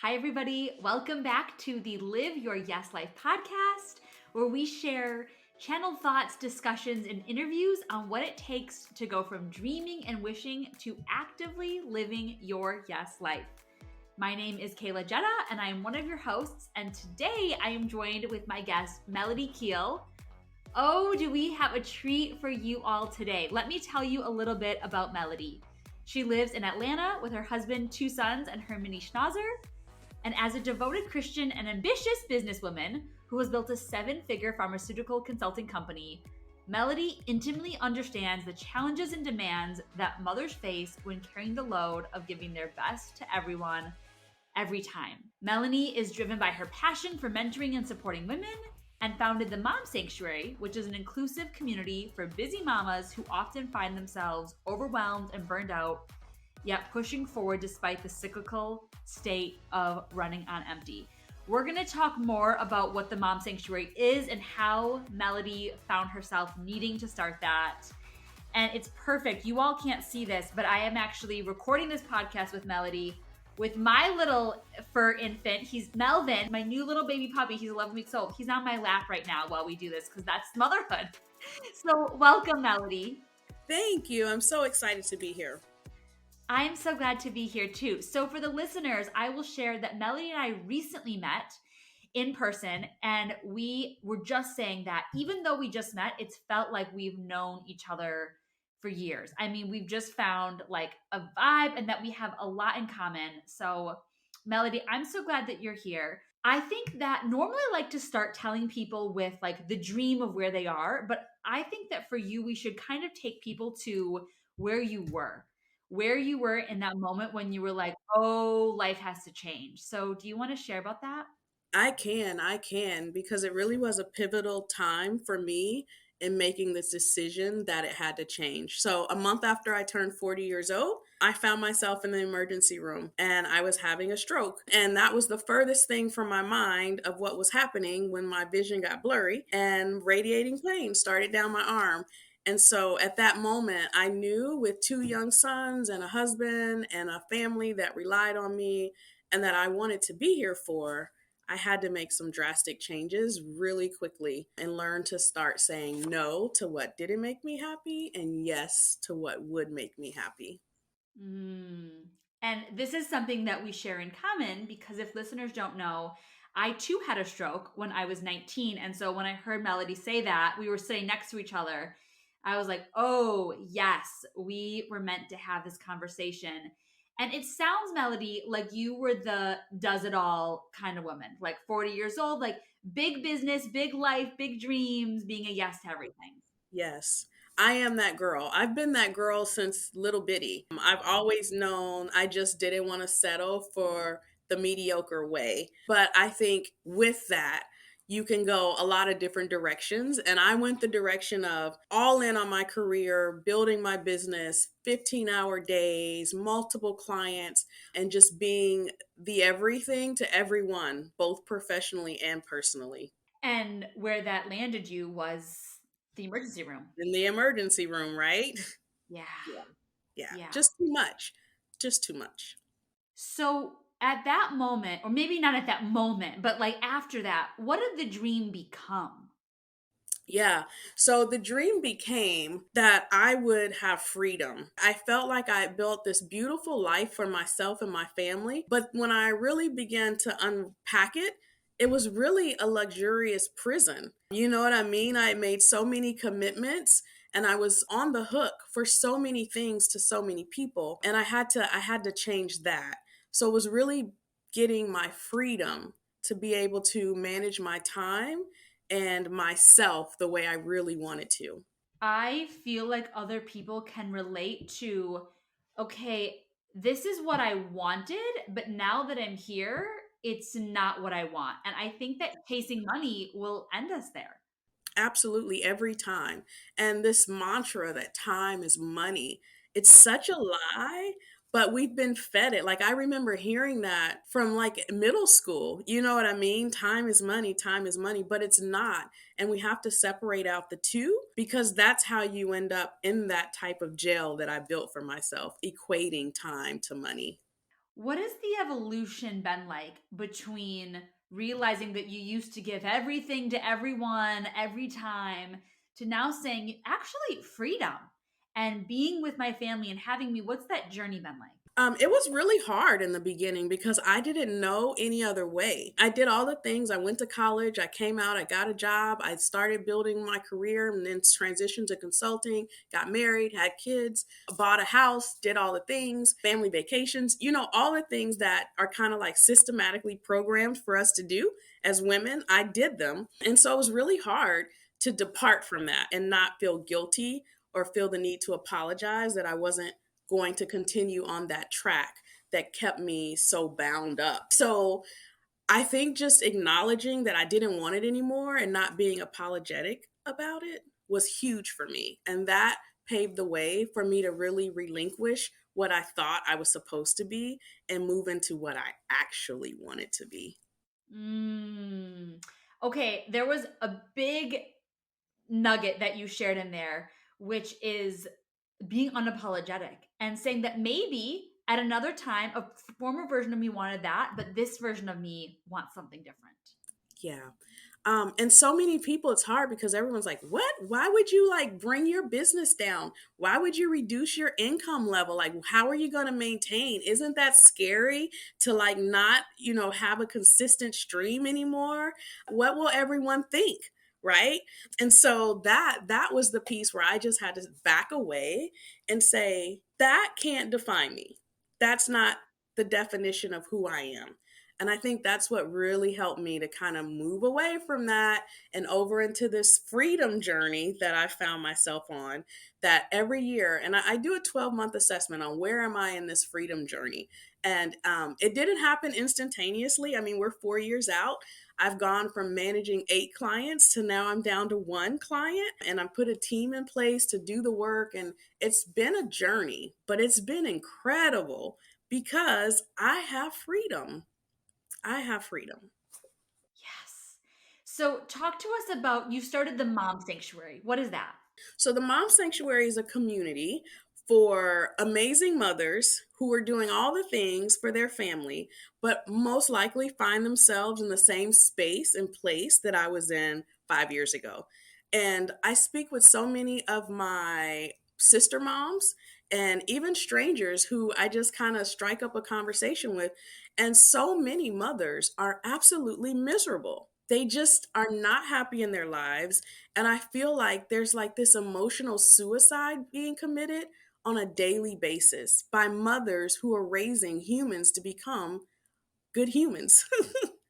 Hi, everybody. Welcome back to the Live Your Yes Life podcast, where we share channeled thoughts, discussions, and interviews on what it takes to go from dreaming and wishing to actively living your yes life. My name is Kaela Gedda, and I am one of your hosts. And today I am joined with my guest, Melody Keel. Oh, do we have a treat for you all today? Let me tell you a little bit about Melody. She lives in Atlanta with her husband, 2 sons, and her mini schnauzer. And as a devoted Christian and ambitious businesswoman who has built a 7-figure pharmaceutical consulting company, Melody intimately understands the challenges and demands that mothers face when carrying the load of giving their best to everyone, every time. Melanie is driven by her passion for mentoring and supporting women and founded the Mom Sanctuary, which is an inclusive community for busy mamas who often find themselves overwhelmed and burned out, yet pushing forward despite the cyclical state of running on empty. We're going to talk more about what the Mom Sanctuary is and how Melody found herself needing to start that. And it's perfect. You all can't see this, but I am actually recording this podcast with Melody with my little fur infant. He's Melvin, my new little baby puppy. He's 11 weeks old. He's on my lap right now while we do this because that's motherhood. So welcome, Melody. Thank you. I'm so excited to be here. I am so glad to be here too. So for the listeners, I will share that Melody and I recently met in person, and we were just saying that even though we just met, it's felt like we've known each other for years. I mean, we've just found like a vibe and that we have a lot in common. So Melody, I'm so glad that you're here. I think that normally I like to start telling people with like the dream of where they are, but I think that for you, we should kind of take people to where you were in that moment when you were like, oh, life has to change. So, do you want to share about that? I can, because it really was a pivotal time for me in making this decision that it had to change. So, a month after I turned 40 years old, I found myself in the emergency room and I was having a stroke. And that was the furthest thing from my mind of what was happening when my vision got blurry and radiating pain started down my arm. And so at that moment, I knew with 2 young sons and a husband and a family that relied on me and that I wanted to be here for, I had to make some drastic changes really quickly and learn to start saying no to what didn't make me happy and yes to what would make me happy. Mm. And this is something that we share in common because if listeners don't know, I too had a stroke when I was 19. And so when I heard Melody say that, we were sitting next to each other. I was like, oh, yes, we were meant to have this conversation. And it sounds, Melody, like you were the does it all kind of woman, like 40 years old, like big business, big life, big dreams, being a yes to everything. Yes, I am that girl. I've been that girl since little bitty. I've always known I just didn't want to settle for the mediocre way. But I think with that, you can go a lot of different directions. And I went the direction of all in on my career, building my business, 15-hour days, multiple clients, and just being the everything to everyone, both professionally and personally. And where that landed you was the emergency room. In the emergency room, right? Yeah. Yeah. Yeah. Yeah. Just too much. Just too much. So at that moment, or maybe not at that moment, but like after that, what did the dream become? Yeah. So the dream became that I would have freedom. I felt like I had built this beautiful life for myself and my family. But when I really began to unpack it, it was really a luxurious prison. You know what I mean? I had made so many commitments and I was on the hook for so many things to so many people. And I had to change that. So it was really getting my freedom to be able to manage my time and myself the way I really wanted to. I feel like other people can relate to, okay, this is what I wanted, but now that I'm here, it's not what I want. And I think that chasing money will end us there. Absolutely, every time. And this mantra that time is money, it's such a lie, but we've been fed it. Like, I remember hearing that from like middle school. You know what I mean? Time is money, but it's not. And we have to separate out the two because that's how you end up in that type of jail that I built for myself, equating time to money. What has the evolution been like between realizing that you used to give everything to everyone every time to now saying actually freedom and being with my family and having me? What's that journey been like? It was really hard in the beginning because I didn't know any other way. I did all the things. I went to college, I came out, I got a job, I started building my career and then transitioned to consulting, got married, had kids, bought a house, did all the things, family vacations, all the things that are kind of like systematically programmed for us to do as women. I did them. And so it was really hard to depart from that and not feel guilty or feel the need to apologize that I wasn't going to continue on that track that kept me so bound up. So I think just acknowledging that I didn't want it anymore and not being apologetic about it was huge for me. And that paved the way for me to really relinquish what I thought I was supposed to be and move into what I actually wanted to be. Mm. Okay, there was a big nugget that you shared in there, which is being unapologetic and saying that maybe at another time a former version of me wanted that, but this version of me wants something different. Yeah. And so many people, it's hard because everyone's like, what? Why would you like bring your business down? Why would you reduce your income level? Like, how are you going to maintain? Isn't that scary to like not, have a consistent stream anymore? What will everyone think? Right. And so that was the piece where I just had to back away and say, that can't define me. That's not the definition of who I am. And I think that's what really helped me to kind of move away from that and over into this freedom journey that I found myself on. That every year, and I do a 12-month assessment on where am I in this freedom journey. And it didn't happen instantaneously. I mean, we're 4 years out. I've gone from managing 8 clients to now I'm down to 1 client, and I put a team in place to do the work. And it's been a journey, but it's been incredible because I have freedom. I have freedom. Yes. So talk to us about you started the Mom Sanctuary. What is that? So the Mom Sanctuary is a community for amazing mothers who are doing all the things for their family, but most likely find themselves in the same space and place that I was in 5 years ago. And I speak with so many of my sister moms and even strangers who I just kind of strike up a conversation with. And so many mothers are absolutely miserable. They just are not happy in their lives. And I feel like there's like this emotional suicide being committed on a daily basis by mothers who are raising humans to become good humans.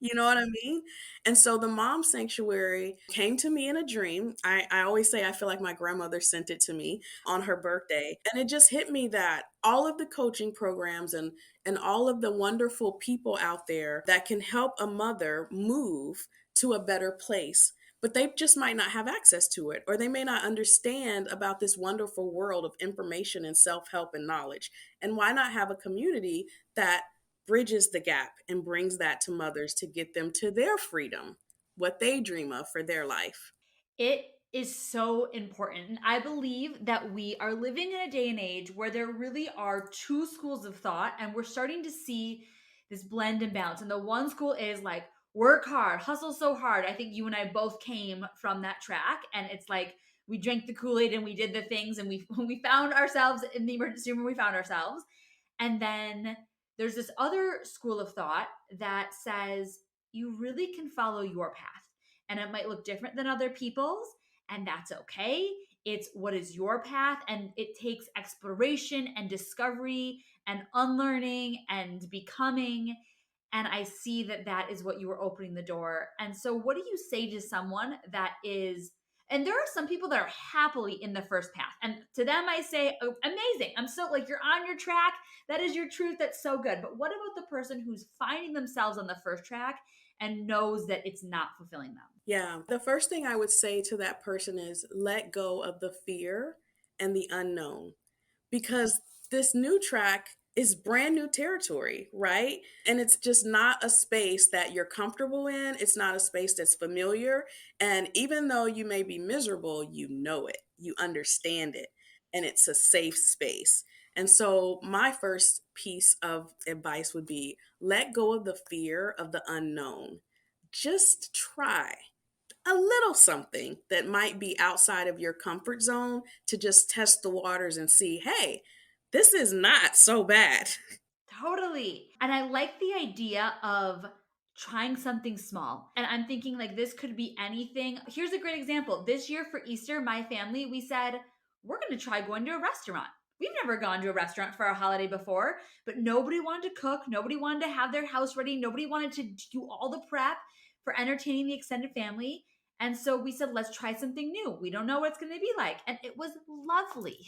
You know what I mean? And so the Mom Sanctuary came to me in a dream. I always say I feel like my grandmother sent it to me on her birthday. And it just hit me that all of the coaching programs and all of the wonderful people out there that can help a mother move to a better place, but they just might not have access to it, or they may not understand about this wonderful world of information and self help and knowledge. And why not have a community that bridges the gap and brings that to mothers to get them to their freedom, what they dream of for their life? It is so important. And I believe that we are living in a day and age where there really are two schools of thought, and we're starting to see this blend and balance. And the one school is like, work hard, hustle so hard. I think you and I both came from that track. And it's like, we drank the Kool-Aid and we did the things and we found ourselves in the emergency room, we found ourselves. And then there's this other school of thought that says you really can follow your path and it might look different than other people's, and that's okay. It's what is your path, and it takes exploration and discovery and unlearning and becoming. And I see that that is what you were opening the door. And so, what do you say to someone that is, and there are some people that are happily in the first path, and to them, I say, oh, amazing. I'm so like, you're on your track. That is your truth. That's so good. But what about the person who's finding themselves on the first track and knows that it's not fulfilling them? Yeah. The first thing I would say to that person is let go of the fear and the unknown, because this new track is brand new territory, right? And it's just not a space that you're comfortable in. It's not a space that's familiar. And even though you may be miserable, you know it, you understand it, and it's a safe space. And so, my first piece of advice would be let go of the fear of the unknown. Just try a little something that might be outside of your comfort zone to just test the waters and see, hey, this is not so bad. Totally. And I like the idea of trying something small. And I'm thinking like this could be anything. Here's a great example. This year for Easter, my family, we said, we're going to try going to a restaurant. We've never gone to a restaurant for a holiday before, but nobody wanted to cook. Nobody wanted to have their house ready. Nobody wanted to do all the prep for entertaining the extended family. And so we said, let's try something new. We don't know what it's going to be like. And it was lovely.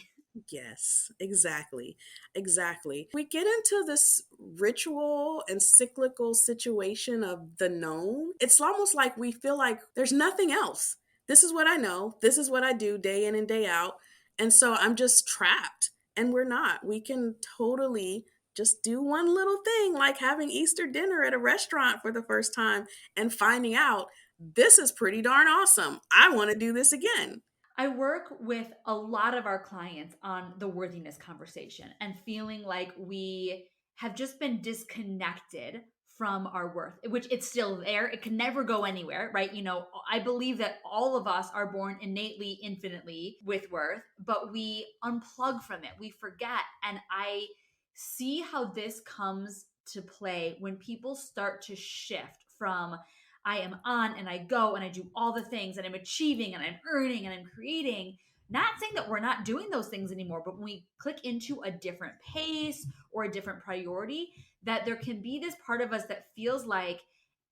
Yes, exactly. Exactly. We get into this ritual and cyclical situation of the known. It's almost like we feel like there's nothing else. This is what I know. This is what I do day in and day out. And so I'm just trapped. And we're not. We can totally just do one little thing like having Easter dinner at a restaurant for the first time and finding out this is pretty darn awesome. I want to do this again. I work with a lot of our clients on the worthiness conversation and feeling like we have just been disconnected from our worth, which it's still there. It can never go anywhere, right? You know, I believe that all of us are born innately, infinitely with worth, but we unplug from it. We forget. And I see how this comes to play when people start to shift from I am on and I go and I do all the things and I'm achieving and I'm earning and I'm creating. Not saying that we're not doing those things anymore, but when we click into a different pace or a different priority, that there can be this part of us that feels like,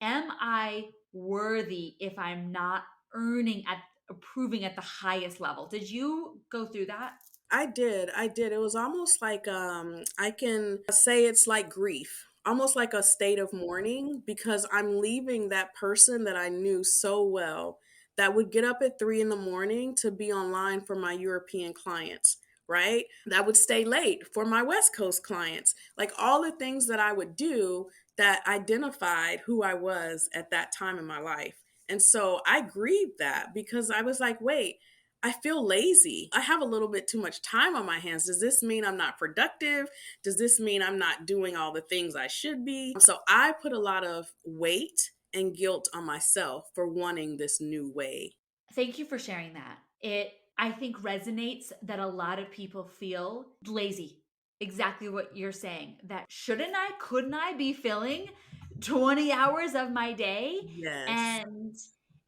am I worthy if I'm not earning at approving at the highest level? Did you go through that? I did. I did. It was almost like I can say it's like grief. Almost like a state of mourning because I'm leaving that person that I knew so well that would get up at 3 in the morning to be online for my European clients, right? That would stay late for my West Coast clients. Like all the things that I would do that identified who I was at that time in my life. And so I grieved that because I was like, wait, I feel lazy. I have a little bit too much time on my hands. Does this mean I'm not productive? Does this mean I'm not doing all the things I should be? So I put a lot of weight and guilt on myself for wanting this new way. Thank you for sharing that. It, I think, resonates that a lot of people feel lazy. Exactly what you're saying. That shouldn't I, couldn't I be filling 20 hours of my day? Yes. And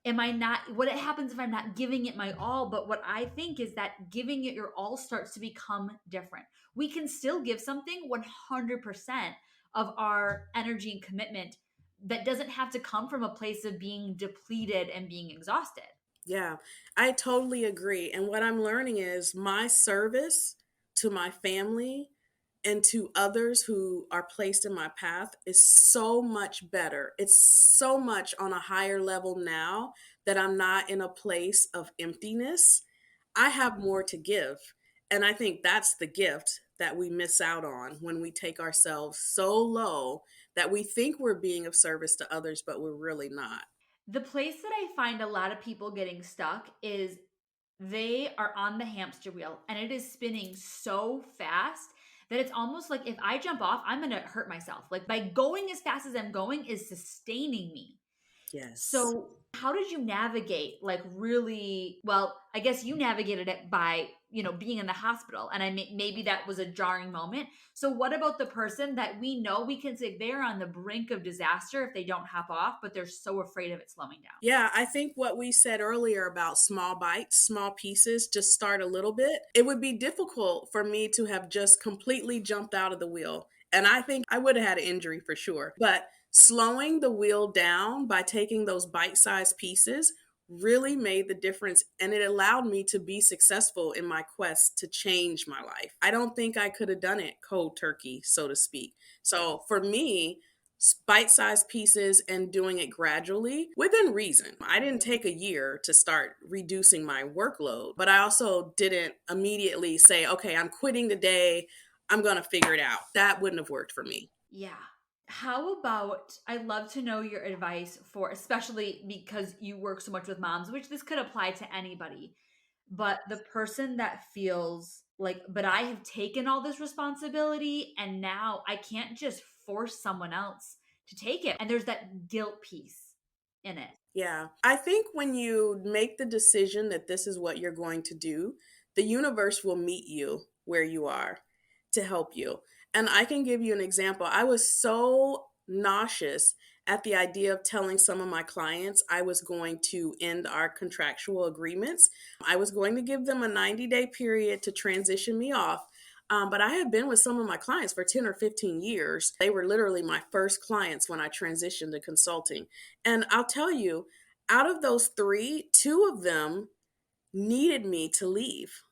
am I not, what happens if I'm not giving it my all? But what I think is that giving it your all starts to become different. We can still give something 100% of our energy and commitment that doesn't have to come from a place of being depleted and being exhausted. Yeah, I totally agree. And what I'm learning is my service to my family and to others who are placed in my path is so much better. It's so much on a higher level now that I'm not in a place of emptiness. I have more to give. And I think that's the gift that we miss out on when we take ourselves so low that we think we're being of service to others, but we're really not. The place that I find a lot of people getting stuck is they are on the hamster wheel and it is spinning so fast that it's almost like if I jump off, I'm going to hurt myself. Like by going as fast as I'm going is sustaining me. Yes. So, how did you navigate like really well, I guess you navigated it by, you know, being in the hospital and maybe that was a jarring moment. So, what about the person that we know we can say they're on the brink of disaster if they don't hop off, but they're so afraid of it slowing down? Yeah, I think what we said earlier about small bites, small pieces, just start a little bit. It would be difficult for me to have just completely jumped out of the wheel. And I think I would have had an injury for sure. But slowing the wheel down by taking those bite sized pieces really made the difference. And it allowed me to be successful in my quest to change my life. I don't think I could have done it cold turkey, so to speak. So for me, bite sized pieces and doing it gradually within reason. I didn't take a year to start reducing my workload, but I also didn't immediately say, okay, I'm quitting today. I'm going to figure it out. That wouldn't have worked for me. Yeah. How about I'd love to know your advice for, especially because you work so much with moms, which this could apply to anybody, but the person that feels Like, but I have taken all this responsibility and now I can't just force someone else to take it. And there's that guilt piece in it. Yeah. I think when you make the decision that this is what you're going to do, the universe will meet you where you are to help you. And I can give you an example. I was so nauseous at the idea of telling some of my clients I was going to end our contractual agreements. I was going to give them a 90-day period to transition me off. But I had been with some of my clients for 10 or 15 years. They were literally my first clients when I transitioned to consulting. And I'll tell you, out of those three, two of them needed me to leave.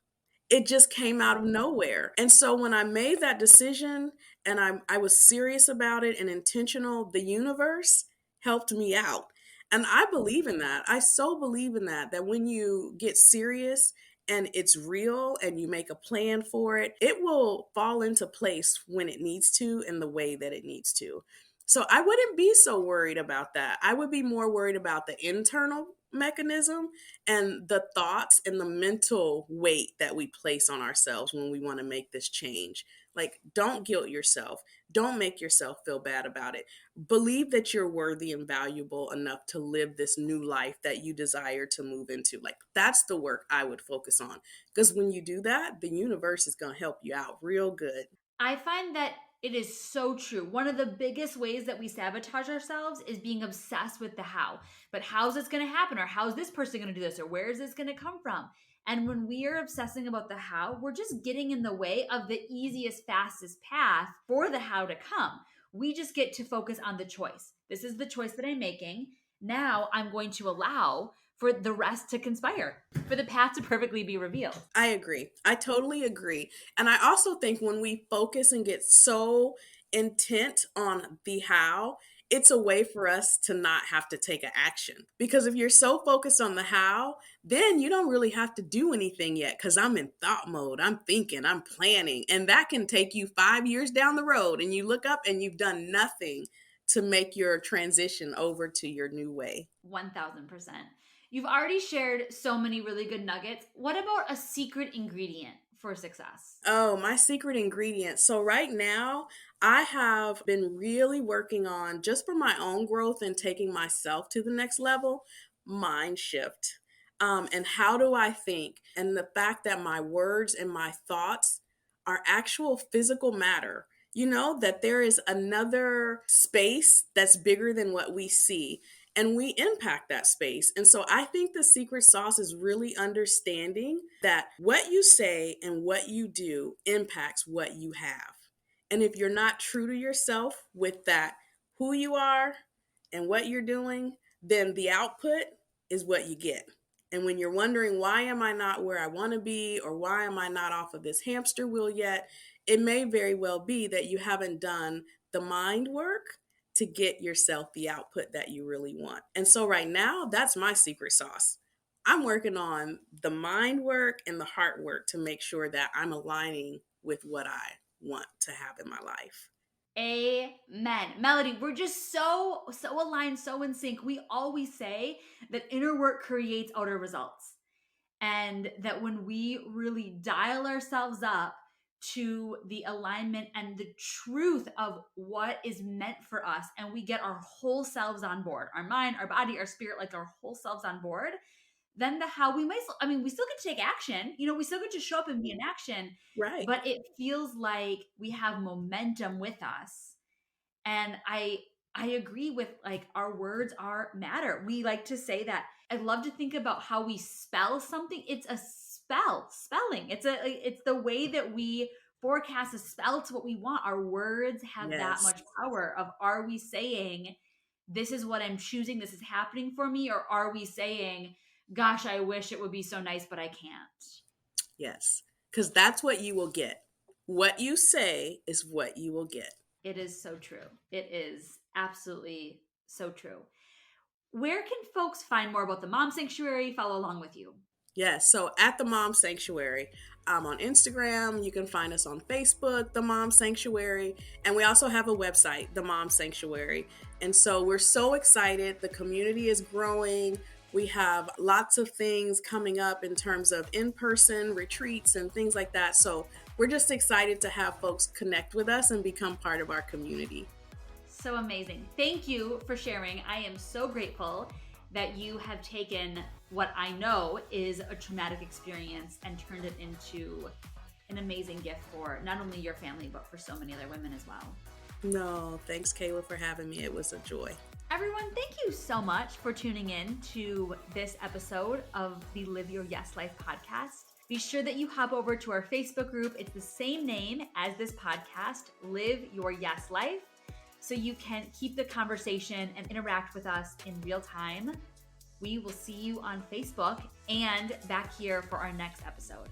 It just came out of nowhere. And so when I made that decision and I was serious about it and intentional, the universe helped me out. And I believe in that. I so believe in that, that when you get serious and it's real and you make a plan for it, it will fall into place when it needs to in the way that it needs to. So I wouldn't be so worried about that. I would be more worried about the internal mechanism and the thoughts and the mental weight that we place on ourselves when we want to make this change. Like, don't guilt yourself. Don't make yourself feel bad about it. Believe that you're worthy and valuable enough to live this new life that you desire to move into. Like, that's the work I would focus on. Because when you do that, the universe is going to help you out real good. I find that it is so true. One of the biggest ways that we sabotage ourselves is being obsessed with the how. But how's this going to happen? Or how's this person going to do this? Or where is this going to come from? And when we are obsessing about the how, we're just getting in the way of the easiest, fastest path for the how to come. We just get to focus on the choice. This is the choice that I'm making. Now I'm going to allow for the rest to conspire, for the path to perfectly be revealed. I agree. I totally agree. And I also think when we focus and get so intent on the how, it's a way for us to not have to take an action. Because if you're so focused on the how, then you don't really have to do anything yet because I'm in thought mode. I'm thinking, I'm planning. And that can take you 5 years down the road and you look up and you've done nothing to make your transition over to your new way. 1000%. You've already shared so many really good nuggets. What about a secret ingredient for success? Oh, my secret ingredient. So, right now, I have been really working on, just for my own growth and taking myself to the next level, mind shift. And how do I think? And the fact that my words and my thoughts are actual physical matter. You know, that there is another space that's bigger than what we see, and we impact that space. And so I think the secret sauce is really understanding that what you say and what you do impacts what you have. And if you're not true to yourself with that, who you are and what you're doing, then the output is what you get. And when you're wondering, why am I not where I want to be, or why am I not off of this hamster wheel yet? It may very well be that you haven't done the mind work to get yourself the output that you really want. And so right now, that's my secret sauce. I'm working on the mind work and the heart work to make sure that I'm aligning with what I want to have in my life. Amen. Melody, we're just so aligned, so in sync. We always say that inner work creates outer results. And that when we really dial ourselves up to the alignment and the truth of what is meant for us, and we get our whole selves on board, our mind, our body, our spirit, like our whole selves on board, then the how, we might, I mean, we still get to take action, you know, we still get to show up and be in action, Right. but it feels like we have momentum with us. And I agree with, like, our words are matter. We like to say that. I love to think about how we spell something. It's a spelling. It's the way that we forecast a spell to what we want. Our words have that Yes. much power of, are we saying this is what I'm choosing, this is happening for me, or are we saying, gosh, I wish it would be so nice but I can't. Yes. Because that's what you will get. What you say is what you will get. It is so true. It is absolutely so true. Where can folks find more about the Mom Sanctuary, follow along with you? Yes. So at the Mom Sanctuary, I'm on Instagram. You can find us on Facebook, The Mom Sanctuary. And we also have a website, The Mom Sanctuary. And so we're so excited. The community is growing. We have lots of things coming up in terms of in-person retreats and things like that. So we're just excited to have folks connect with us and become part of our community. So amazing. Thank you for sharing. I am so grateful that you have taken what I know is a traumatic experience and turned it into an amazing gift for not only your family, but for so many other women as well. No, thanks, Kaela, for having me. It was a joy. Everyone, thank you so much for tuning in to this episode of the Live Your Yes Life podcast. Be sure that you hop over to our Facebook group. It's the same name as this podcast, Live Your Yes Life, so you can keep the conversation and interact with us in real time. We will see you on Facebook and back here for our next episode.